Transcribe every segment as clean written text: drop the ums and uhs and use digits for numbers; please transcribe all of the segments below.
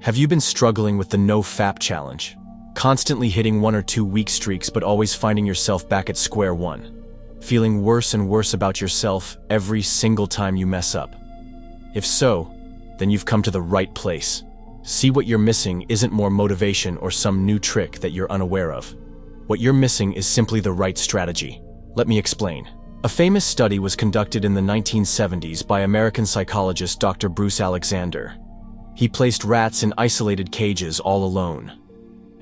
Have you been struggling with the NoFap challenge? Constantly hitting 1 or 2 week streaks but always finding yourself back at square one? Feeling worse and worse about yourself every single time you mess up? If so, then you've come to the right place. See, what you're missing isn't more motivation or some new trick that you're unaware of. What you're missing is simply the right strategy. Let me explain. A famous study was conducted in the 1970s by American psychologist Dr. Bruce Alexander. He placed rats in isolated cages all alone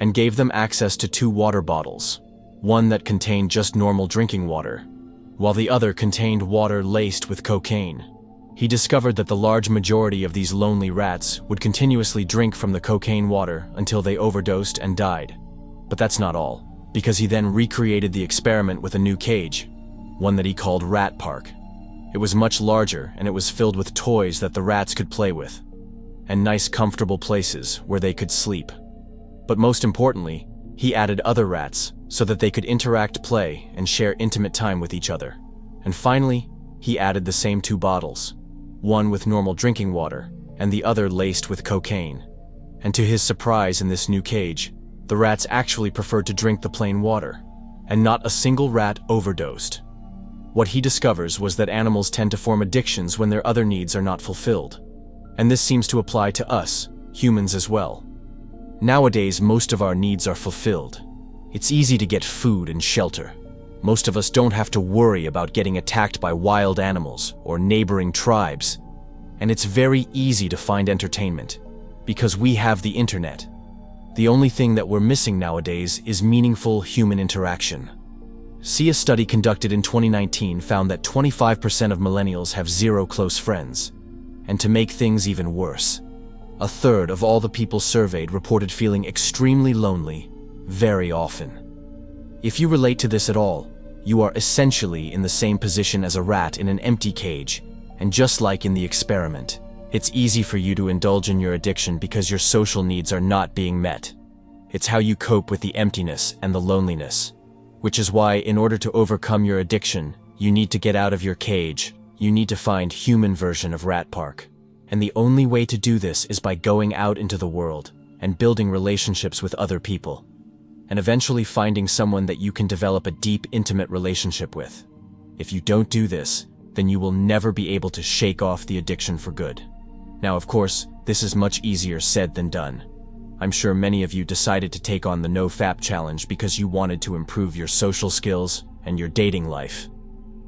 and gave them access to 2 water bottles, one that contained just normal drinking water, while the other contained water laced with cocaine. He discovered that the large majority of these lonely rats would continuously drink from the cocaine water until they overdosed and died. But that's not all, because he then recreated the experiment with a new cage, one that he called Rat Park. It was much larger, and it was filled with toys that the rats could play with, and nice comfortable places where they could sleep. But most importantly, he added other rats so that they could interact, play, and share intimate time with each other. And finally, he added the same 2 bottles, one with normal drinking water and the other laced with cocaine. And to his surprise, in this new cage, the rats actually preferred to drink the plain water, and not a single rat overdosed. What he discovers was that animals tend to form addictions when their other needs are not fulfilled. And this seems to apply to us, humans, as well. Nowadays, most of our needs are fulfilled. It's easy to get food and shelter. Most of us don't have to worry about getting attacked by wild animals or neighboring tribes. And it's very easy to find entertainment, because we have the internet. The only thing that we're missing nowadays is meaningful human interaction. See, a study conducted in 2019 found that 25% of millennials have 0 close friends. And to make things even worse, 1/3 of all the people surveyed reported feeling extremely lonely very often. If you relate to this at all, you are essentially in the same position as a rat in an empty cage, and just like in the experiment, it's easy for you to indulge in your addiction because your social needs are not being met. It's how you cope with the emptiness and the loneliness, which is why, in order to overcome your addiction, you need to get out of your cage. You need to find human version of Rat Park. And the only way to do this is by going out into the world and building relationships with other people, and eventually finding someone that you can develop a deep, intimate relationship with. If you don't do this, then you will never be able to shake off the addiction for good. Now, of course, this is much easier said than done. I'm sure many of you decided to take on the NoFap challenge because you wanted to improve your social skills and your dating life.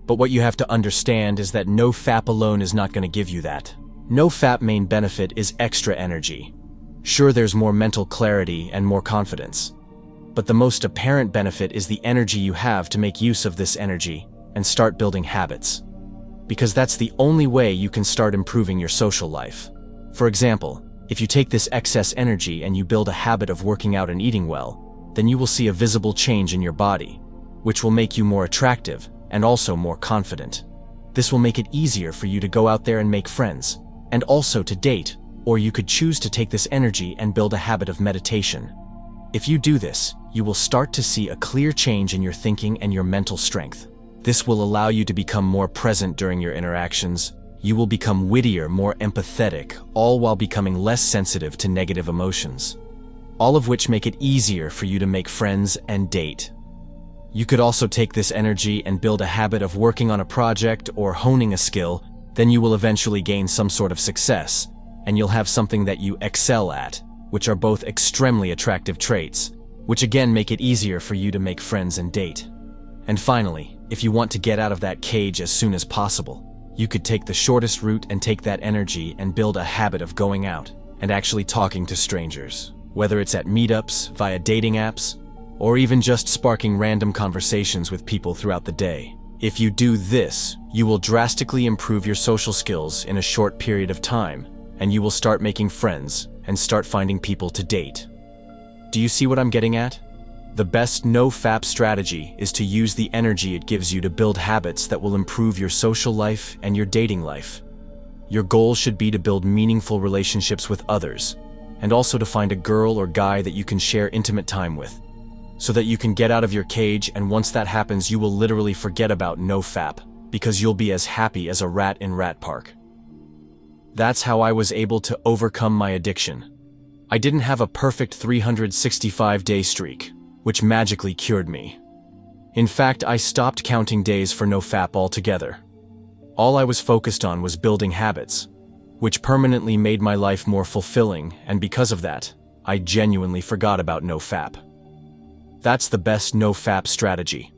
But what you have to understand is that NoFap alone is not going to give you that. NoFap main benefit is extra energy. Sure, there's more mental clarity and more confidence. But the most apparent benefit is the energy you have to make use of this energy and start building habits. Because that's the only way you can start improving your social life. For example, if you take this excess energy and you build a habit of working out and eating well, then you will see a visible change in your body, which will make you more attractive and also more confident. This will make it easier for you to go out there and make friends, and also to date, or you could choose to take this energy and build a habit of meditation. If you do this, you will start to see a clear change in your thinking and your mental strength. This will allow you to become more present during your interactions. You will become wittier, more empathetic, all while becoming less sensitive to negative emotions. All of which make it easier for you to make friends and date. You could also take this energy and build a habit of working on a project or honing a skill. Then you will eventually gain some sort of success, and you'll have something that you excel at, which are both extremely attractive traits, which again make it easier for you to make friends and date. And finally, if you want to get out of that cage as soon as possible, you could take the shortest route and take that energy and build a habit of going out and actually talking to strangers, whether it's at meetups, via dating apps, or even just sparking random conversations with people throughout the day. If you do this, you will drastically improve your social skills in a short period of time, and you will start making friends and start finding people to date. Do you see what I'm getting at? The best NoFap strategy is to use the energy it gives you to build habits that will improve your social life and your dating life. Your goal should be to build meaningful relationships with others, and also to find a girl or guy that you can share intimate time with, so that you can get out of your cage, and once that happens, you will literally forget about NoFap, because you'll be as happy as a rat in Rat Park. That's how I was able to overcome my addiction. I didn't have a perfect 365-day streak, which magically cured me. In fact, I stopped counting days for NoFap altogether. All I was focused on was building habits, which permanently made my life more fulfilling, and because of that, I genuinely forgot about NoFap. That's the best NoFap strategy.